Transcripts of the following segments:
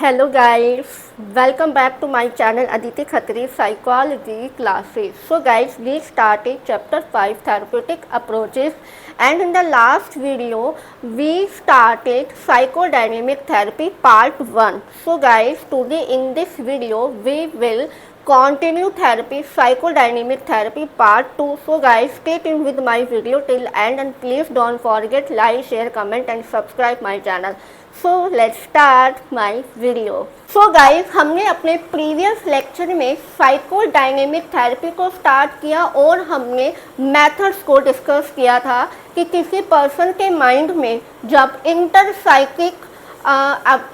Hello guys, welcome back to my channel Aditi Khatri Psychology Classes. So guys, we started chapter 5 therapeutic approaches, and in the last video we started psychodynamic therapy part 1. So guys, today in this video we will continue therapy psychodynamic therapy part 2. So guys, stay tuned with my video till end, and please don't forget like, share, comment and subscribe my channel. So let's start my video. So guys, हमने अपने previous lecture में psychodynamic therapy को start किया और हमने methods को discuss किया था कि किसी पर्सन के माइंड में जब इंटरसाइकिक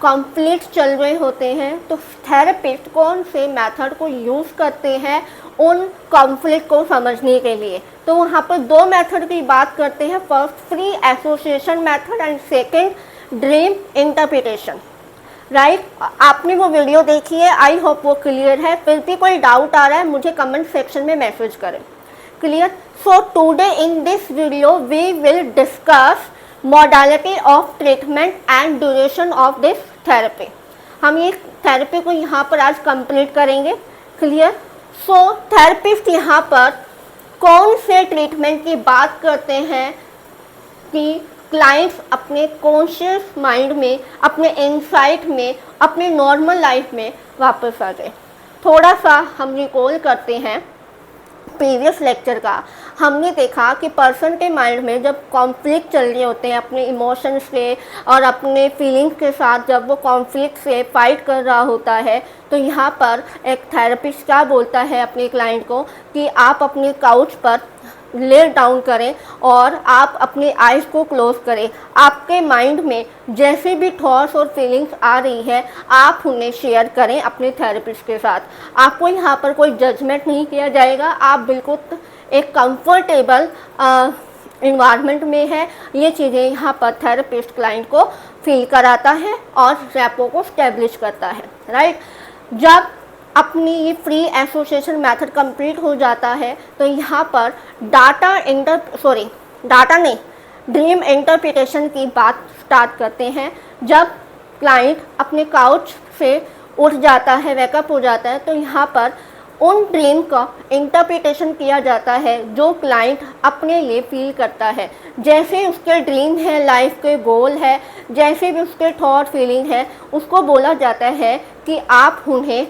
कॉन्फ्लिक्ट चल रहे होते हैं तो थेरेपिस्ट कौन से मेथड को यूज़ करते हैं उन कॉन्फ्लिक्ट को समझने के लिए। तो वहाँ पर दो मेथड की बात करते हैं, first free association method and second dream interpretation. Right, आपने वो वीडियो देखी है, आई होप वो क्लियर है। फिर भी कोई डाउट आ रहा है मुझे कमेंट सेक्शन में मैसेज करें। Clear? So today in this video we will discuss modality of treatment and duration of this therapy. हम ये थेरेपी को यहाँ पर आज कंप्लीट करेंगे। क्लियर? सो थेरेपिस्ट यहाँ पर कौन से ट्रीटमेंट की बात करते हैं कि क्लाइंट्स अपने कॉन्शियस माइंड में, अपने इनसाइट में, अपने नॉर्मल लाइफ में वापस आ जाए। थोड़ा सा हम रिकॉल करते हैं प्रीवियस लेक्चर का। हमने देखा कि पर्सन के माइंड में जब कॉन्फ्लिक्ट चल रहे होते हैं अपने इमोशंस से और अपने फीलिंग्स के साथ, जब वो कॉन्फ्लिक्ट से फाइट कर रहा होता है, तो यहाँ पर एक थेरेपिस्ट क्या बोलता है अपने क्लाइंट को कि आप अपने काउच पर ले डाउन करें और आप अपनी आइज़ को क्लोज करें। आपके माइंड में जैसे भी थॉट्स और फीलिंग्स आ रही है आप उन्हें शेयर करें अपने थेरेपिस्ट के साथ। आपको यहाँ पर कोई जजमेंट नहीं किया जाएगा, आप बिल्कुल एक कंफर्टेबल इन्वायरमेंट में है। ये चीज़ें यहाँ पर थेरेपिस्ट क्लाइंट को फील कराता है और रैपो को स्टेब्लिश करता है। राइट, जब अपनी ये फ्री एसोसिएशन मेथड कंप्लीट हो जाता है तो यहाँ पर ड्रीम इंटरप्रिटेशन की बात स्टार्ट करते हैं। जब क्लाइंट अपने काउच से उठ जाता है, वेकअप हो जाता है, तो यहाँ पर उन ड्रीम का इंटरप्रिटेशन किया जाता है जो क्लाइंट अपने लिए फील करता है। जैसे उसके ड्रीम है, लाइफ के गोल है, जैसे भी उसके थॉट फीलिंग है, उसको बोला जाता है कि आप उन्हें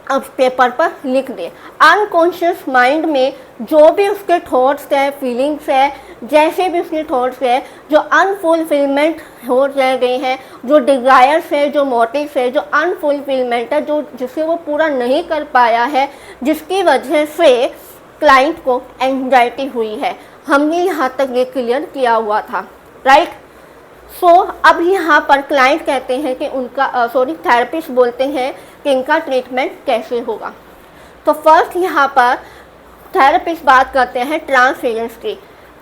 अब पेपर पर लिख दें। अनकॉन्शियस माइंड में जो भी उसके थॉट्स है, फीलिंग्स है, जैसे भी उसके थॉट्स है, जो अनफुलफिलमेंट हो रह गए हैं, जो डिज़ायर्स है, जो मोटिव्स है, जो अनफुलफिलमेंट है, जो जिसे वो पूरा नहीं कर पाया है, जिसकी वजह से क्लाइंट को एंजाइटी हुई है। हमने यहाँ तक ये क्लियर किया हुआ था। राइट, सो अब यहाँ पर क्लाइंट कहते हैं कि उनका थेरेपिस्ट बोलते हैं कि इनका ट्रीटमेंट कैसे होगा। तो फर्स्ट यहाँ पर थेरेपिस्ट बात करते हैं ट्रांसफरेंस की।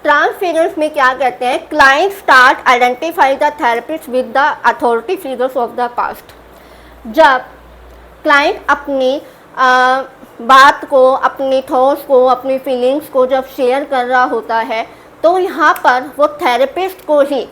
ट्रांसफरेंस में क्या कहते हैं, client start identify the therapist with the authority figures of the past. जब क्लाइंट अपनी बात को, अपनी थॉट्स को, अपनी फीलिंग्स को जब शेयर कर रहा होता है तो यहाँ पर वो थेरेपिस्ट को ही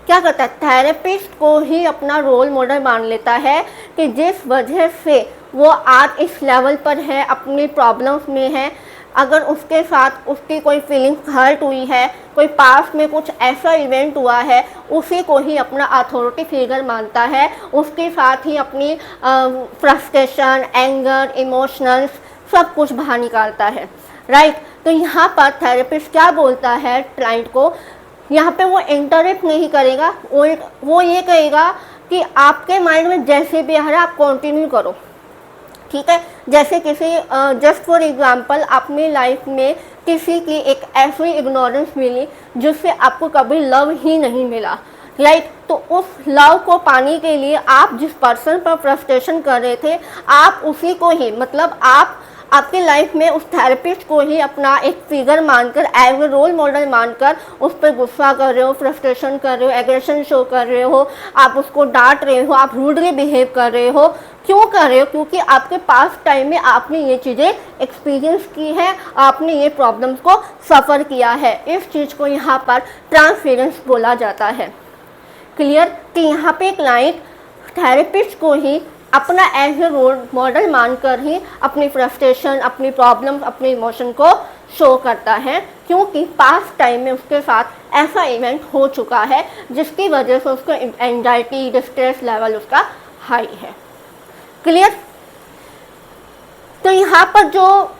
क्या करता है, थेरेपिस्ट को ही अपना रोल मॉडल मान लेता है कि जिस वजह से वो आज इस लेवल पर है, अपनी प्रॉब्लम्स में है। अगर उसके साथ उसकी कोई फीलिंग हर्ट हुई है, कोई पास्ट में कुछ ऐसा इवेंट हुआ है, उसी को ही अपना अथॉरिटी फिगर मानता है। उसके साथ ही अपनी फ्रस्ट्रेशन, एंगर, इमोशनल्स सब कुछ बाहर निकालता है। राइट, तो यहाँ पर थेरेपिस्ट क्या बोलता है क्लाइंट को, यहाँ पे वो इंटरप्ट नहीं करेगा, वो ये कहेगा कि आपके माइंड में जैसे भी आ रहा है आप कंटिन्यू करो। ठीक है, जैसे किसी जस्ट फॉर एग्जांपल अपनी लाइफ में किसी की एक ऐसी इग्नोरेंस मिली जिससे आपको कभी लव ही नहीं मिला। राइट, तो उस लव को पाने के लिए आप जिस पर्सन पर फ्रस्ट्रेशन कर रहे थे, आप उसी को ही, मतलब आप आपकी लाइफ में उस थेरेपिस्ट को ही अपना एक फिगर मानकर, एज ए रोल मॉडल मानकर उस पर गुस्सा कर रहे हो, फ्रस्ट्रेशन कर रहे हो, एग्रेशन शो कर रहे हो, आप उसको डांट रहे हो, आप रूडली बिहेव कर रहे हो। क्यों कर रहे हो? क्योंकि आपके पास टाइम में आपने ये चीज़ें एक्सपीरियंस की है, आपने ये प्रॉब्लम्स को सफ़र किया है। इस चीज़ को यहाँ पर ट्रांसफरेंस बोला जाता है। क्लियर कि यहाँ पे क्लाइंट थेरेपिस्ट को ही अपना एज ए रोल मॉडल मानकर ही अपनी फ्रस्ट्रेशन, अपनी प्रॉब्लम, अपने इमोशन को शो करता है, क्योंकि पास्ट टाइम में उसके साथ ऐसा इवेंट हो चुका है जिसकी वजह से उसको एंजाइटी, डिस्ट्रेस लेवल उसका हाई है। क्लियर? तो यहाँ पर जो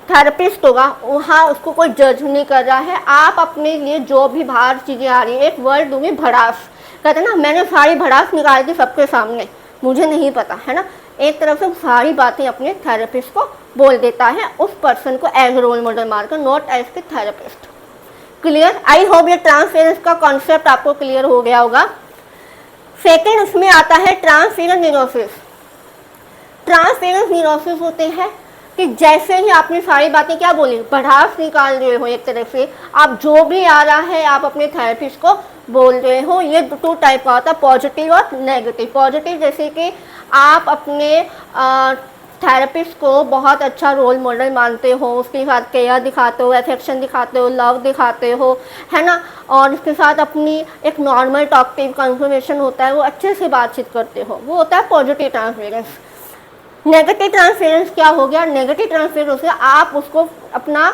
थेरेपिस्ट होगा वहाँ उसको कोई जज नहीं कर रहा है। आप अपने लिए जो भी बाहर चीज़ें आ रही है, एक वर्ड दूंगी भड़ास, कहते हैं ना, मैंने सारी भड़ास निकाल दी सबके सामने, मुझे नहीं पता, है ना, एक तरफ से सारी बातें अपने थेरेपिस्ट को बोल देता है, उस पर्सन को एज रोल मॉडल मानकर, not as the therapist. Clear? I hope ये ट्रांसफेरेंस का कॉन्सेप्ट आपको क्लियर हो गया होगा। सेकेंड उसमें आता है ट्रांसफेरेंस न्यूरोसिस। ट्रांसफेरेंस न्यूरोसिस होते हैं कि जैसे ही आपने सारी बातें क्या बोली, भड़ास निकाल रहे हो, एक तरफ से आप जो भी आ रहा है आप अपने थेरेपिस्ट को बोल रहे हो। ये टू टाइप का होता है, पॉजिटिव और नेगेटिव। पॉजिटिव जैसे कि आप अपने थेरेपिस्ट को बहुत अच्छा रोल मॉडल मानते हो, उसके साथ केयर दिखाते हो, अफेक्शन दिखाते हो, लव दिखाते हो, है ना, और उसके साथ अपनी एक नॉर्मल टॉकटिव कन्वर्सेशन होता है, वो अच्छे से बातचीत करते हो, वो होता है पॉजिटिव ट्रांसफेरेंस। नेगेटिव ट्रांसफेरेंस क्या हो गया? नेगेटिव ट्रांसफेरेंस से आप उसको अपना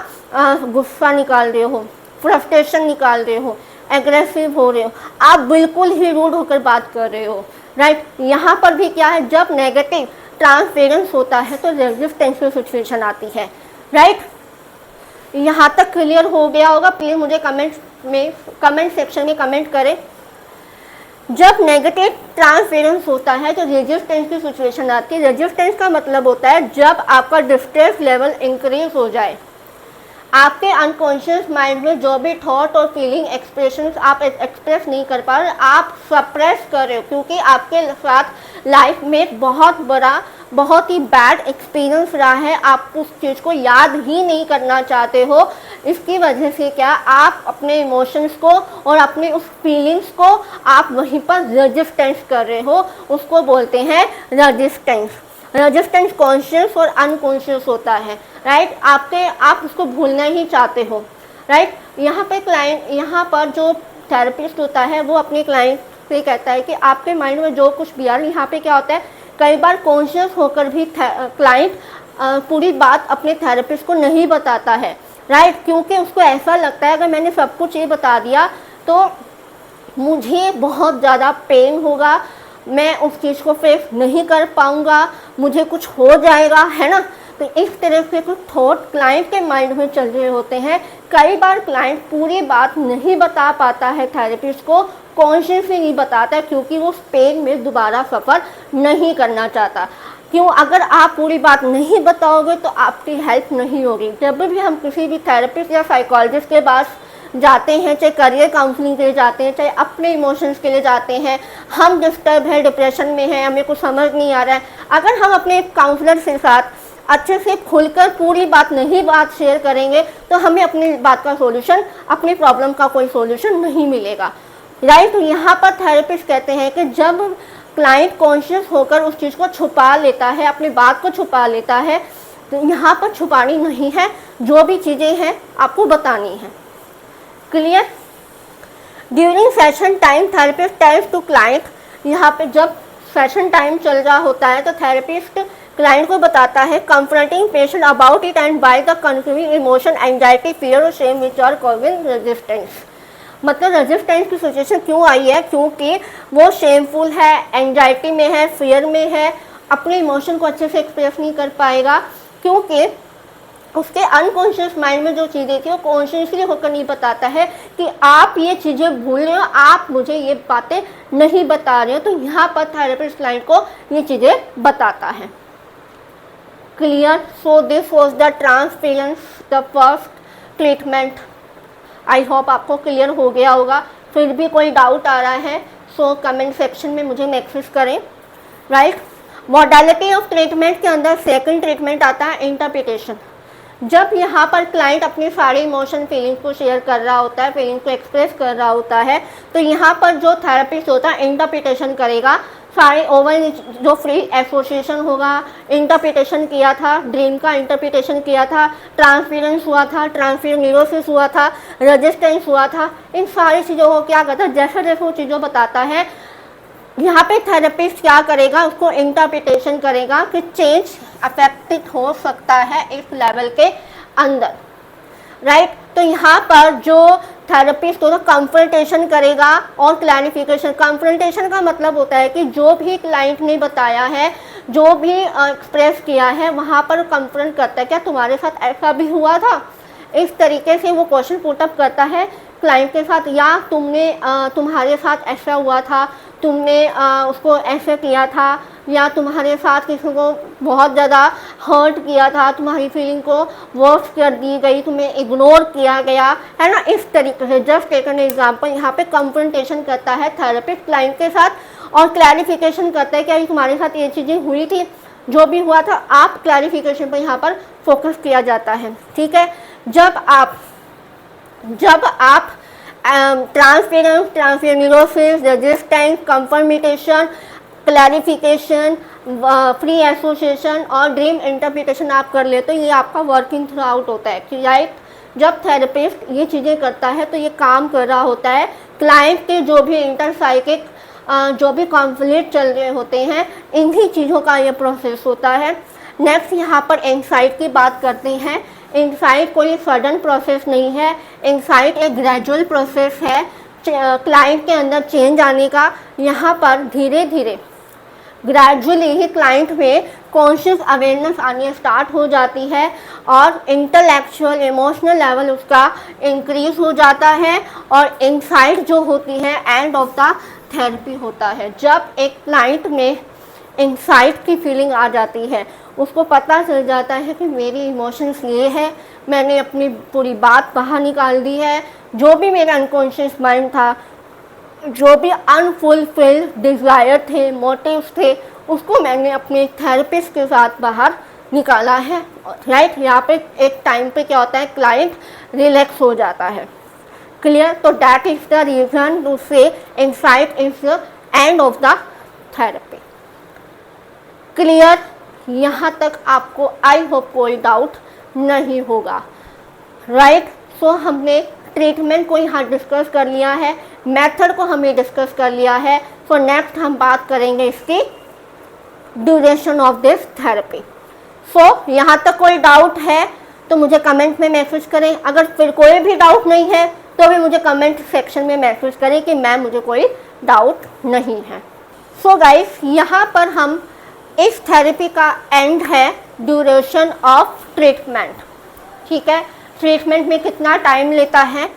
गुस्सा निकाल रहे हो, फ्रस्ट्रेशन निकाल रहे हो, एग्रेसिव हो रहे हो, आप बिल्कुल ही रूड होकर बात कर रहे हो, राइट। यहाँ पर भी क्या है, जब नेगेटिव ट्रांसफेरेंस होता है तो रेजिस्टेंस की सिचुएशन आती है, राइट। यहाँ तक क्लियर हो गया होगा? प्लीज़ मुझे कमेंट सेक्शन में कमेंट करें। जब नेगेटिव ट्रांसफेरेंस होता है तो रेजिस्टेंस की सिचुएशन आती है। रेजिस्टेंस का मतलब होता है जब आपका डिस्ट्रेस लेवल इंक्रीज हो जाए, आपके अनकॉन्शियस माइंड में जो भी थॉट और फीलिंग एक्सप्रेशंस आप एक्सप्रेस नहीं कर पा रहे, आप सप्रेस कर रहे हो, क्योंकि आपके साथ लाइफ में एक बहुत ही बैड एक्सपीरियंस रहा है, आप उस चीज़ को याद ही नहीं करना चाहते हो। इसकी वजह से क्या, आप अपने इमोशंस को और अपने उस फीलिंग्स को आप वहीं पर रेजिस्टेंस कर रहे हो, उसको बोलते हैं रेजिस्टेंस। रेजिस्टेंस कॉन्शियस और अनकॉन्शियस होता है, राइट। आप उसको भूलना ही चाहते हो, राइट। यहाँ पर जो थेरेपिस्ट होता है वो अपने क्लाइंट से कहता है कि आपके माइंड में जो कुछ भी आ रहा है, यहाँ पे क्या होता है, कई बार कॉन्शियस होकर भी क्लाइंट पूरी बात अपने थेरेपिस्ट को नहीं बताता है, राइट, क्योंकि उसको ऐसा लगता है अगर मैंने सब कुछ ये बता दिया तो मुझे बहुत ज़्यादा पेन होगा, मैं उस चीज़ को फेस नहीं कर पाऊँगा, मुझे कुछ हो जाएगा, है ना। तो इस तरह से कुछ थॉट क्लाइंट के माइंड में चल रहे होते हैं। कई बार क्लाइंट पूरी बात नहीं बता पाता है थेरेपिस्ट को, कॉन्शियसली नहीं बताता, क्योंकि वो उस पेन में दोबारा सफ़र नहीं करना चाहता। क्यों? अगर आप पूरी बात नहीं बताओगे तो आपकी हेल्प नहीं होगी। जब भी हम किसी भी थेरेपिस्ट या साइकोलॉजिस्ट के पास जाते हैं, चाहे करियर काउंसलिंग के लिए जाते हैं, चाहे अपने इमोशंस के लिए जाते हैं, हम डिस्टर्ब है, डिप्रेशन में है, हमें कुछ समझ नहीं आ रहा है, अगर हम अपने काउंसलर के साथ अच्छे से खुलकर पूरी बात शेयर करेंगे तो हमें अपनी बात का सॉल्यूशन, अपनी प्रॉब्लम का कोई सॉल्यूशन नहीं मिलेगा, राइट। तो यहाँ पर थेरेपिस्ट कहते हैं कि जब क्लाइंट कॉन्शियस होकर उस चीज़ को छुपा लेता है, अपनी बात को छुपा लेता है, तो यहाँ पर छुपानी नहीं है, जो भी चीज़ें हैं आपको बतानी है। Clear? During session time therapist tells to client, यहाँ पे जब सेशन टाइम चल रहा होता है तो थेरेपिस्ट क्लाइंट को बताता है confronting patient about it and by the confusing emotion, anxiety, fear और shame which are causing resistance. मतलब रेजिस्टेंस की सिचुएशन क्यों आई है? क्योंकि वो शेमफुल है, एंजाइटी में है, फियर में है, अपने इमोशन को अच्छे से एक्सप्रेस नहीं कर पाएगा, क्योंकि उसके अनकॉन्शियस माइंड में जो चीज़ें थी वो कॉन्शियसली होकर नहीं बताता है कि आप ये चीज़ें भूल रहे हो, आप मुझे ये बातें नहीं बता रहे हो। तो यहाँ पर थेरेपिस्ट क्लाइंट को ये चीज़ें बताता है। Clear? So this was the transference, the first treatment. I hope आपको क्लियर हो गया होगा। फिर भी कोई डाउट आ रहा है सो कमेंट सेक्शन में मुझे मैसेज करें, राइट। मॉडलिटी ऑफ ट्रीटमेंट के अंदर सेकंड ट्रीटमेंट आता है इंटरप्रिटेशन। जब यहाँ पर क्लाइंट अपनी सारी इमोशन फीलिंग्स को शेयर कर रहा होता है, फीलिंग्स को एक्सप्रेस कर रहा होता है, तो यहाँ पर जो थेरेपिस्ट होता है इंटरप्रिटेशन करेगा। सारे ओवर जो फ्री एसोसिएशन होगा, इंटरप्रिटेशन किया था, ड्रीम का इंटरप्रिटेशन किया था, ट्रांसफेरेंस हुआ था, ट्रांसफेरेंस न्यूरोसिस हुआ था, रेजिस्टेंस हुआ था, इन सारी चीज़ों को क्या करता है, जैसे जैसे वो चीज़ों बताता है यहाँ पे थेरेपिस्ट क्या करेगा, उसको इंटरप्रिटेशन करेगा कि चेंज अफेक्टेड हो सकता है इस लेवल के अंदर, राइट। तो यहाँ पर जो थेरेपिस्ट होगा कंफ्रंटेशन करेगा और क्लैरिफिकेशन। कंफ्रंटेशन का मतलब होता है कि जो भी क्लाइंट ने बताया है, जो भी एक्सप्रेस किया है, वहाँ पर कंफ्रंट करता है, क्या तुम्हारे साथ ऐसा भी हुआ था। इस तरीके से वो क्वेश्चन पुटअप करता है क्लाइंट के साथ, या तुम्हारे साथ ऐसा हुआ था, तुमने उसको ऐसे किया था, या तुम्हारे साथ किसी को बहुत ज़्यादा हर्ट किया था, तुम्हारी फीलिंग को वर्स कर दी गई, तुम्हें इग्नोर किया गया है ना। इस तरीके से जस्ट टेक एन एग्जाम्पल, यहाँ पे कंफ्रंटेशन करता है थेरेपिस्ट क्लाइंट के साथ और क्लैरिफिकेशन करता है कि अभी तुम्हारे साथ ये चीज़ें हुई थी, जो भी हुआ था, आप क्लैरिफिकेशन पर यहाँ पर फोकस किया जाता है, ठीक है। जब आप transference, transference, resistance, confirmation, clarification, free association और ड्रीम इंटरप्रिटेशन आप कर ले तो ये आपका वर्किंग थ्रू आउट होता है कि राइट। जब थेरेपिस्ट ये चीज़ें करता है तो ये काम कर रहा होता है क्लाइंट के जो भी इंटरसाइकिक जो भी कॉन्फ्लिक्ट चल रहे होते हैं, इन्हीं चीज़ों का ये प्रोसेस होता है। नेक्स्ट यहाँ पर इंसाइट की बात करते हैं। इंसाइट कोई सडन प्रोसेस नहीं है, इंसाइट एक ग्रेजुअल प्रोसेस है क्लाइंट के अंदर चेंज आने का। यहाँ पर धीरे धीरे ग्रेजुअली ही क्लाइंट में कॉन्शियस अवेयरनेस आनी स्टार्ट हो जाती है और इंटेलेक्चुअल इमोशनल लेवल उसका इंक्रीज हो जाता है और इंसाइट जो होती है एंड ऑफ द थेरेपी होता है। जब एक क्लाइंट में इंसाइट की फीलिंग आ जाती है, उसको पता चल जाता है कि मेरी इमोशंस ये है, मैंने अपनी पूरी बात बाहर निकाल दी है, जो भी मेरा अनकॉन्शियस माइंड था, जो भी अनफुलफिल्ड डिज़ायर थे, मोटिव्स थे, उसको मैंने अपने थेरेपिस्ट के साथ बाहर निकाला है, राइट। यहाँ पे एक टाइम पे क्या होता है, क्लाइंट रिलैक्स हो जाता है, क्लियर। तो that is the reason to say insight is the end of the therapy, clear. यहाँ तक आपको आई होप कोई डाउट नहीं होगा, राइट। सो हमने ट्रीटमेंट को यहाँ डिस्कस कर लिया है, मेथड को हमने डिस्कस कर लिया है। सो नेक्स्ट हम बात करेंगे इसकी ड्यूरेशन ऑफ दिस थेरेपी। सो यहाँ तक कोई डाउट है तो मुझे कमेंट में मैसेज करें, अगर फिर कोई भी डाउट नहीं है तो भी मुझे कमेंट सेक्शन में मैसेज करें कि मैम मुझे कोई डाउट नहीं है। सो गाइस, यहाँ पर हम इस थेरेपी का एंड है ड्यूरेशन ऑफ ट्रीटमेंट, ठीक है। ट्रीटमेंट में कितना टाइम लेता है,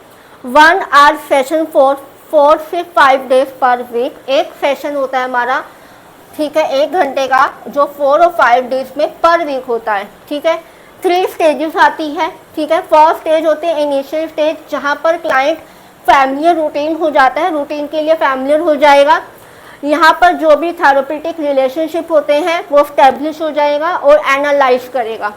1 आवर सेशन 4 से 5 डेज पर वीक एक सेशन होता है हमारा, ठीक है, 1 घंटे का, जो 4 और 5 डेज में पर वीक होता है, ठीक है। 3 स्टेजेस आती है, ठीक है। फर्स्ट स्टेज होते हैं इनिशियल स्टेज, जहाँ पर क्लाइंट फैमिलियर रूटीन हो जाता है, रूटीन के लिए फैमिलियर हो जाएगा। यहाँ पर जो भी थेरेपेटिक रिलेशनशिप होते हैं वो स्टैब्लिश हो जाएगा और एनालाइज करेगा,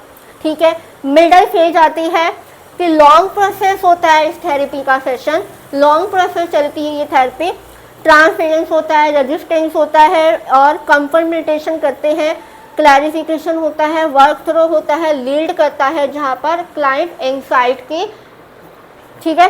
ठीक है। मिडल फेज आती है कि लॉन्ग प्रोसेस होता है इस थेरेपी का सेशन, लॉन्ग प्रोसेस चलती है ये थेरेपी। ट्रांसफेरेंस होता है, रेजिस्टेंस होता है और कंफर्मेशन करते हैं, क्लैरिफिकेशन होता है, वर्क थ्रू होता है, लीड करता है जहाँ पर क्लाइंट एंग्जाइटी की, ठीक है।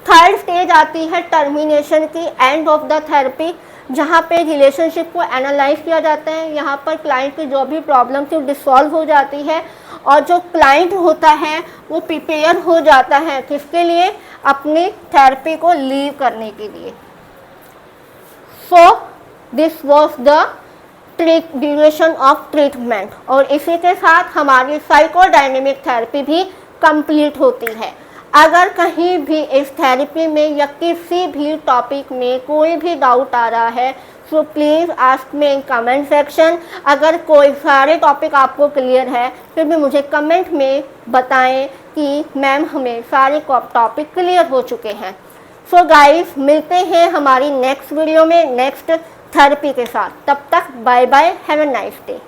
थर्ड स्टेज आती है टर्मिनेशन की, एंड ऑफ द थेरेपी, जहाँ पे रिलेशनशिप को एनालाइज किया जाता है। यहाँ पर क्लाइंट की जो भी प्रॉब्लम थी वो डिसॉल्व हो जाती है और जो क्लाइंट होता है वो प्रिपेयर हो जाता है किसके लिए, अपनी थेरेपी को लीव करने के लिए। So this was the duration of treatment, और इसी के साथ हमारी साइकोडायनेमिक थेरेपी भी कंप्लीट होती है। अगर कहीं भी इस थेरेपी में या किसी भी टॉपिक में कोई भी डाउट आ रहा है so please ask me in comment section. अगर कोई सारे टॉपिक आपको क्लियर है फिर भी मुझे कमेंट में बताएं कि मैम हमें सारे टॉपिक क्लियर हो चुके हैं। सो गाइस, मिलते हैं हमारी नेक्स्ट वीडियो में नेक्स्ट थेरेपी के साथ। तब तक bye bye, have a nice day.